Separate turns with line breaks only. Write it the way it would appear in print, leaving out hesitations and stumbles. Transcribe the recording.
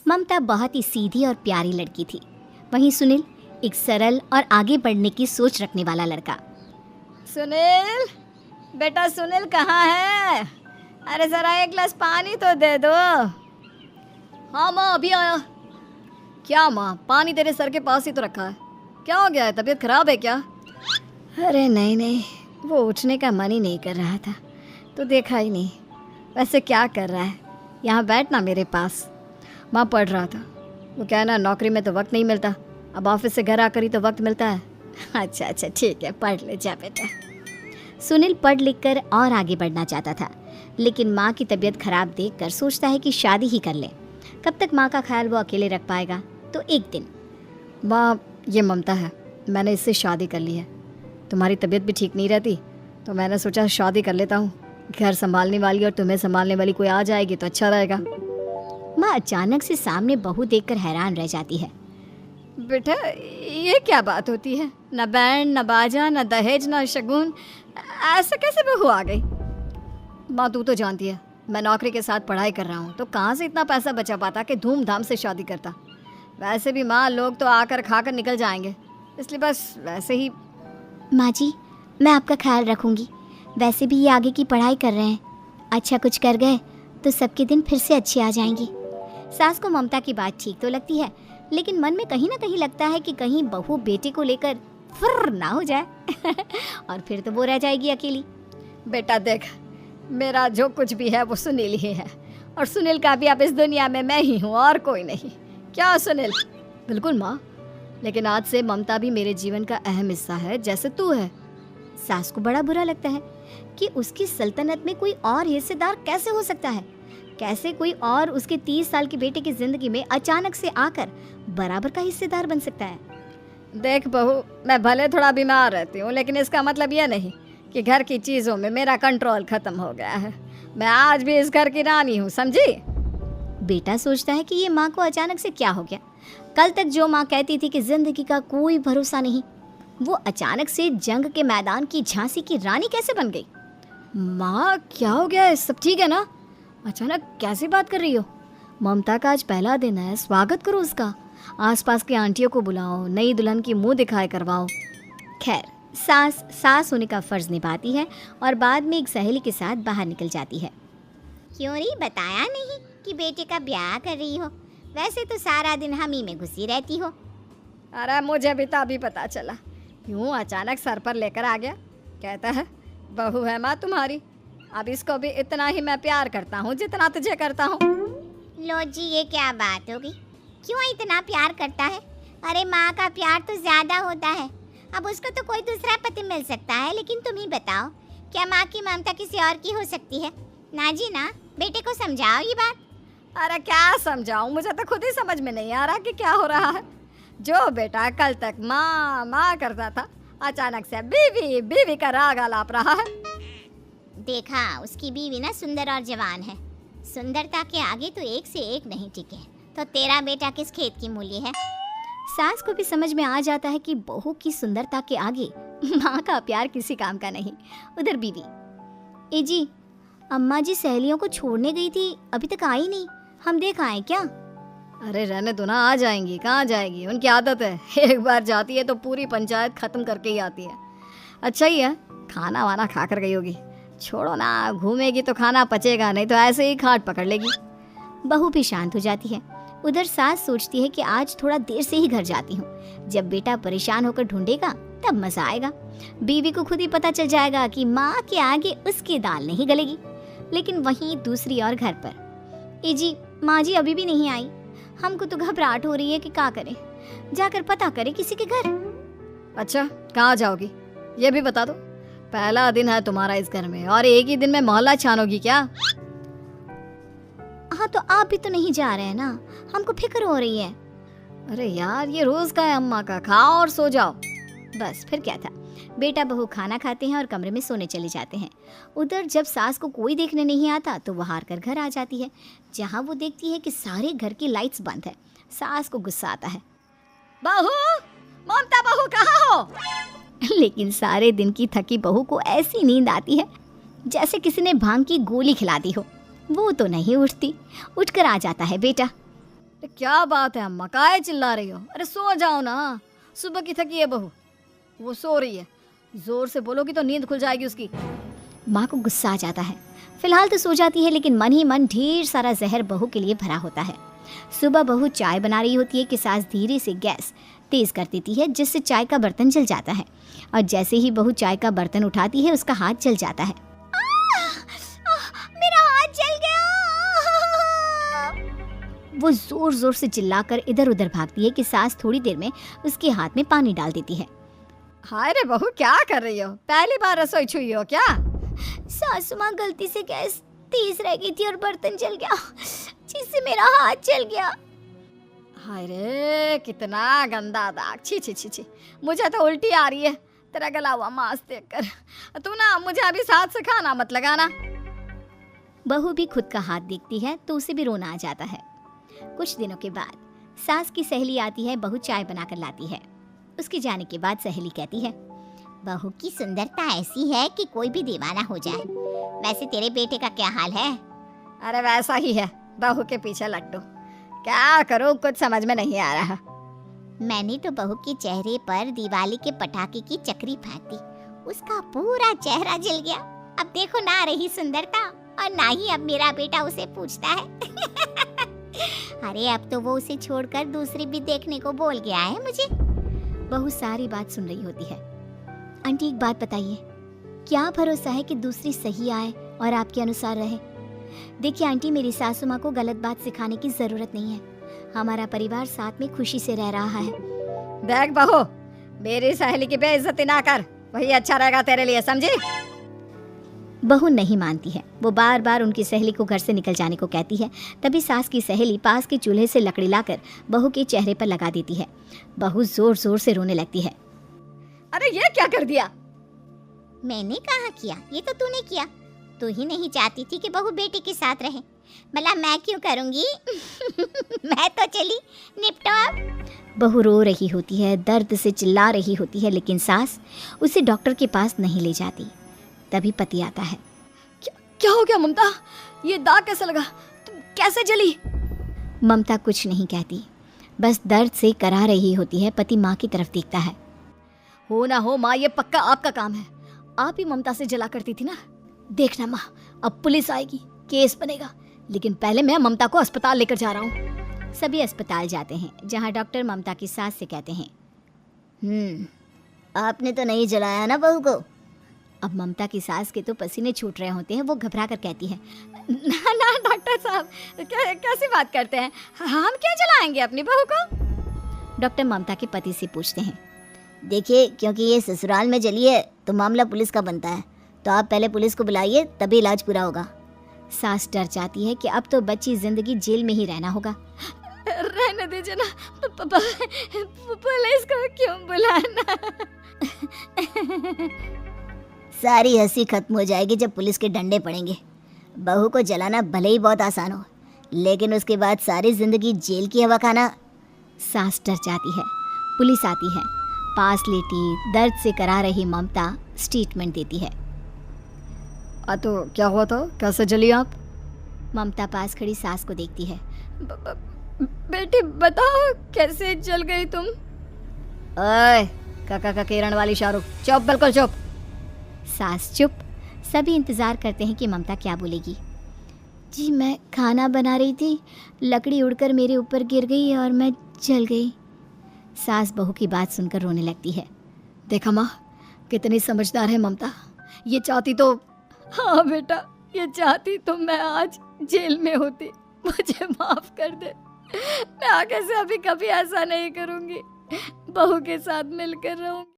ममता बहुत ही सीधी और प्यारी लड़की थी, वहीं सुनील एक सरल और आगे बढ़ने की सोच रखने वाला लड़का।
सुनील, बेटा सुनील कहाँ है? अरे ज़रा एक गिलास पानी तो दे दो। हाँ माँ, अभी आया। क्या माँ, पानी तेरे सर के पास ही तो रखा है, क्या हो गया है? तबीयत खराब है क्या? अरे नहीं नहीं, वो उठने का मन ही नहीं कर रहा था तो देखा ही नहीं। वैसे क्या कर रहा है? यहाँ बैठ ना मेरे पास। माँ पढ़ रहा था। वो क्या है ना, नौकरी में तो वक्त नहीं मिलता, अब ऑफिस से घर आकर ही तो वक्त मिलता है। अच्छा अच्छा ठीक है, पढ़ ले जा बेटा।
सुनील पढ़ लिख कर और आगे बढ़ना चाहता था, लेकिन माँ की तबीयत खराब देखकर सोचता है कि शादी ही कर ले। कब तक माँ का ख्याल वो अकेले रख पाएगा? तो एक दिन,
माँ ये ममता है, मैंने इससे शादी कर ली है। तुम्हारी तबीयत भी ठीक नहीं रहती तो मैंने सोचा शादी कर लेता हूँ। घर संभालने वाली और तुम्हें संभालने वाली कोई आ जाएगी तो अच्छा रहेगा।
माँ अचानक से सामने बहू देखकर हैरान रह जाती है।
बेटा ये क्या बात होती है? न बैंड, न बाजा, न दहेज, न शगुन, ऐसे कैसे बहू आ गई? माँ तू तो जानती है मैं नौकरी के साथ पढ़ाई कर रहा हूँ, तो कहाँ से इतना पैसा बचा पाता कि धूमधाम से शादी करता। वैसे भी माँ लोग तो आकर खाकर निकल जाएंगे, इसलिए बस वैसे ही।
माँ जी, मैं आपका ख्याल रखूँगी। वैसे भी ये आगे की पढ़ाई कर रहे हैं, अच्छा कुछ कर गए तो सबके दिन फिर से अच्छे आ जाएंगे। सास को ममता की बात ठीक तो लगती है, लेकिन मन में कहीं ना कहीं लगता है कि कहीं बहू बेटे को लेकर फुर्र ना हो जाए और फिर तो वो रह जाएगी अकेली।
बेटा देख, मेरा जो कुछ भी है वो सुनील ही है, और सुनील का भी अब इस दुनिया में मैं ही हूँ और कोई नहीं। क्या सुनील? बिल्कुल माँ, लेकिन आज से ममता भी मेरे जीवन का अहम हिस्सा है, जैसे तू है।
सास को बड़ा बुरा लगता है कि उसकी सल्तनत में कोई और हिस्सेदार कैसे हो सकता है। कैसे कोई और उसके 30 साल के बेटे की जिंदगी में अचानक से आकर बराबर का हिस्सेदार बन सकता है।
देख बहू, मैं भले थोड़ा बीमार रहती हूँ, लेकिन इसका मतलब यह नहीं कि घर की चीज़ों में मेरा कंट्रोल खत्म हो गया है। मैं आज भी इस घर की रानी हूँ, समझी?
बेटा सोचता है कि ये माँ को अचानक से क्या हो गया। कल तक जो माँ कहती थी कि जिंदगी का कोई भरोसा नहीं, वो अचानक से जंग के मैदान की झांसी की रानी कैसे बन गई?
माँ क्या हो गया है? सब ठीक है ना? अचानक कैसी बात कर रही हो? ममता का आज पहला दिन है, स्वागत करो उसका। आसपास की आंटियों को बुलाओ, नई दुल्हन की मुंह दिखाई करवाओ।
खैर, सास होने का फर्ज निभाती है और बाद में एक सहेली के साथ बाहर निकल जाती है।
क्यों नहीं बताया नहीं कि बेटे का ब्याह कर रही हो? वैसे तो सारा दिन हम ही में घुसी रहती हो।
अरे मुझे भी तभी पता चला, यूँ अचानक सर पर लेकर आ गया। कहता है बहू है माँ तुम्हारी, अब इसको भी इतना ही मैं प्यार करता हूँ जितना तुझे करता हूँ।
लो जी, ये क्या बात होगी? क्यों इतना प्यार करता है? अरे माँ का प्यार तो ज्यादा होता है। अब उसको तो कोई दूसरा पति मिल सकता है, लेकिन तुम ही बताओ, क्या माँ की ममता किसी और की हो सकती है? ना जी ना, बेटे को समझाओ ये बात।
अरे क्या समझाऊं, मुझे तो खुद ही समझ में नहीं आ रहा कि क्या हो रहा है। जो बेटा कल तक माँ माँ करता था, अचानक से बीवी बीवी का राग आलाप रहा है।
देखा, उसकी बीवी ना सुंदर और जवान है। सुंदरता के आगे तो एक से एक नहीं टिके, तो तेरा बेटा किस खेत की मूली है?
सास को भी समझ में आ जाता है कि बहू की सुंदरता के आगे माँ का प्यार किसी काम का नहीं। उधर बीवी, ए जी, अम्मा जी सहेलियों को छोड़ने गई थी, अभी तक आई नहीं, हम देख आए क्या?
अरे रहने दो ना, आ जाएंगी। कहाँ जाएगी, उनकी आदत है, एक बार जाती है तो पूरी पंचायत खत्म करके ही आती है। अच्छा ही है, खाना वाना खा कर गई होगी। छोड़ो ना, घूमेगी तो खाना पचेगा, नहीं तो ऐसे ही खाट पकड़ लेगी।
बहू भी शांत हो जाती है। उधर सास सोचती है कि आज थोड़ा देर से ही घर जाती हूँ, जब बेटा परेशान होकर ढूंढेगा तब मजा आएगा। बीवी को खुद ही पता चल जाएगा कि माँ के आगे उसकी दाल नहीं गलेगी। लेकिन वहीं दूसरी ओर घर पर, ए जी, माँ जी अभी भी नहीं आई, हमको तो घबराहट हो रही है कि क्या करें, जाकर पता करें किसी के घर।
अच्छा, कहाँ जाओगी ये भी बता दो। पहला दिन है तुम्हारा इस घर में और एक ही दिन में मोहल्ला छानोगी क्या?
हाँ तो आप भी तो नहीं जा रहे हैं ना, हमको फिक्र हो रही है।
अरे यार, ये रोज का है अम्मा का, खाओ और सो जाओ।
बस फिर क्या था। बेटा बहू खाना खाते हैं और कमरे में सोने चले जाते हैं। उधर जब सास को कोई देखने नहीं आता तो वह हार कर घर आ जाती है, जहाँ वो देखती है कि सारे घर की लाइट्स बंद है। सास को गुस्सा आता है,
बहू, ममता बहू कहाँ हो?
लेकिन सारे दिन की थकी बहू को ऐसी नींद आती है जैसे किसी ने भांग की गोली खिला दी हो। वो तो नहीं उठती। उठकर आ जाता है बेटा।
अरे क्या बात है अम्मा, काहे चिल्ला रही हो? अरे सो जाओ ना, सुबह की थकी है बहू, वो सो रही है, जोर से बोलोगी तो नींद खुल जाएगी उसकी।
माँ को गुस्सा आ जाता है। फिलहाल तो सो जाती है, लेकिन मन ही मन ढेर सारा जहर बहू के लिए भरा होता है। सुबह बहू चाय बना रही होती है कि सास धीरे से गैस तेज कर देती है, जिससे चाय का बर्तन जल जाता है। और जैसे ही बहू चाय का बर्तन उठाती है, उसका हाथ जल जाता है।
मेरा हाथ जल गया।
वो जोर जोर से चिल्लाकर इधर उधर भागती है कि सास थोड़ी देर में उसके हाथ में पानी डाल देती है।
हाय रे बहू, क्या कर रही हो? पहली बार रसोई छुई हो क्या?
सासू माँ, गलती से गैस तेज रह गई थी और बर्तन जल गया, जिससे मेरा हाथ जल गया।
हाय रे, कितना गंदा दाग, छी छी छी छी, मुझे तो उल्टी आ रही है तेरा गला हुआ मांस देखकर। तू ना मुझे अभी साथ से खाना मत लगाना।
बहू भी खुद का हाथ देखती है तो उसे भी रोना आ जाता है। कुछ दिनों के बाद सास की सहेली आती है, बहू चाय बनाकर लाती है। उसके जाने के बाद सहेली कहती है,
बहू की सुंदरता ऐसी है कि कोई भी दीवाना हो जाए। वैसे तेरे बेटे का क्या हाल है?
अरे वैसा ही है, बहू के पीछे लट्टू। क्या करूं, कुछ समझ में नहीं आ रहा।
मैंने तो बहू के चेहरे पर दिवाली के पटाखे की चक्री फेंक दी, उसका पूरा चेहरा जल गया। अब देखो ना रही सुंदरता, और ना ही अब मेरा बेटा उसे पूछता है। अरे अब तो वो उसे छोड़कर दूसरी भी देखने को बोल गया है मुझे।
बहू सारी बात सुन रही होती है। आंटी एक बात बताइए, क्या भरोसा है कि दूसरी सही आए और आपके अनुसार रहे? देखिए आंटी, मेरी सासू माँ को गलत बात सिखाने की जरूरत नहीं है। हमारा परिवार साथ में खुशी से रह रहा है।
देख बहू, मेरी सहेली की बेइज्जती ना कर, वही अच्छा रहेगा तेरे लिए, समझी?
बहू नहीं मानती है। वो बार बार उनकी सहेली को घर से निकल जाने को कहती है। तभी सास की सहेली पास के चूल्हे से लकड़ी लाकर बहू के चेहरे पर लगा देती है। बहू जोर जोर से रोने लगती है।
अरे ये क्या कर दिया?
मैंने कहा किया, ये तो तूने किया। तू ही नहीं चाहती थी कि बहू बेटे के साथ रहे, भला मैं क्यों करूंगी? मैं तो चली, निपटो अब।
बहू रो रही होती है, दर्द से चिल्ला रही होती है, लेकिन सास उसे डॉक्टर के पास नहीं ले जाती। तभी पति आता है।
क्या हो गया ममता? ये दाग कैसे लगा? तुम कैसे जली?
ममता कुछ नहीं कहती, बस दर्द से करा रही होती है। पति माँ की तरफ देखता है।
हो ना हो माँ, ये पक्का आपका काम है। आप ही ममता से जला करती थी ना। देखना माँ, अब पुलिस आएगी, केस बनेगा, लेकिन पहले मैं ममता को अस्पताल लेकर जा रहा हूँ।
सभी अस्पताल जाते हैं, जहाँ डॉक्टर ममता की सास से कहते हैं,
आपने तो नहीं जलाया ना बहू को?
अब ममता की सास के तो पसीने छूट रहे होते हैं। वो घबरा कर कहती है,
ना ना डॉक्टर साहब, कैसी बात करते हैं? हम क्या जलाएंगे अपनी बहू को?
डॉक्टर ममता के पति से पूछते हैं।
देखिए, क्योंकि ये ससुराल में जली है तो मामला पुलिस का बनता है, तो आप पहले पुलिस को बुलाइए, तभी इलाज पूरा होगा।
सास डर जाती है कि अब तो बच्ची जिंदगी जेल में ही रहना होगा।
रहने दीजिए ना, पुलिस को क्यों बुलाना?
सारी हंसी खत्म हो जाएगी जब पुलिस के डंडे पड़ेंगे। बहू को जलाना भले ही बहुत आसान हो, लेकिन उसके बाद सारी जिंदगी जेल की हवा खाना।
सास डर जाती है। पुलिस आती है। पास लेटी दर्द से करा रही ममता स्टेटमेंट देती है।
तो क्या हुआ था? कैसे जली आप?
ममता पास खड़ी सास को देखती है।
बेटी बताओ, कैसे जल गई तुम? ओए, काका का किरण वाली शाहरुख, चुप, बिल्कुल चुप।
सास चुप। सभी इंतजार करते हैं कि ममता क्या बोलेगी। जी मैं खाना बना रही थी, लकड़ी उड़कर मेरे ऊपर गिर गई और मैं जल गई। सास बहू की बात सुनकर रोने लगती है।
देखा माँ, कितनी समझदार है ममता। ये चाहती तो, हाँ बेटा, ये चाहती तो मैं आज जेल में होती। मुझे माफ कर दे, मैं आगे से अभी कभी ऐसा नहीं करूँगी। बहू के साथ मिलकर रहूँगी।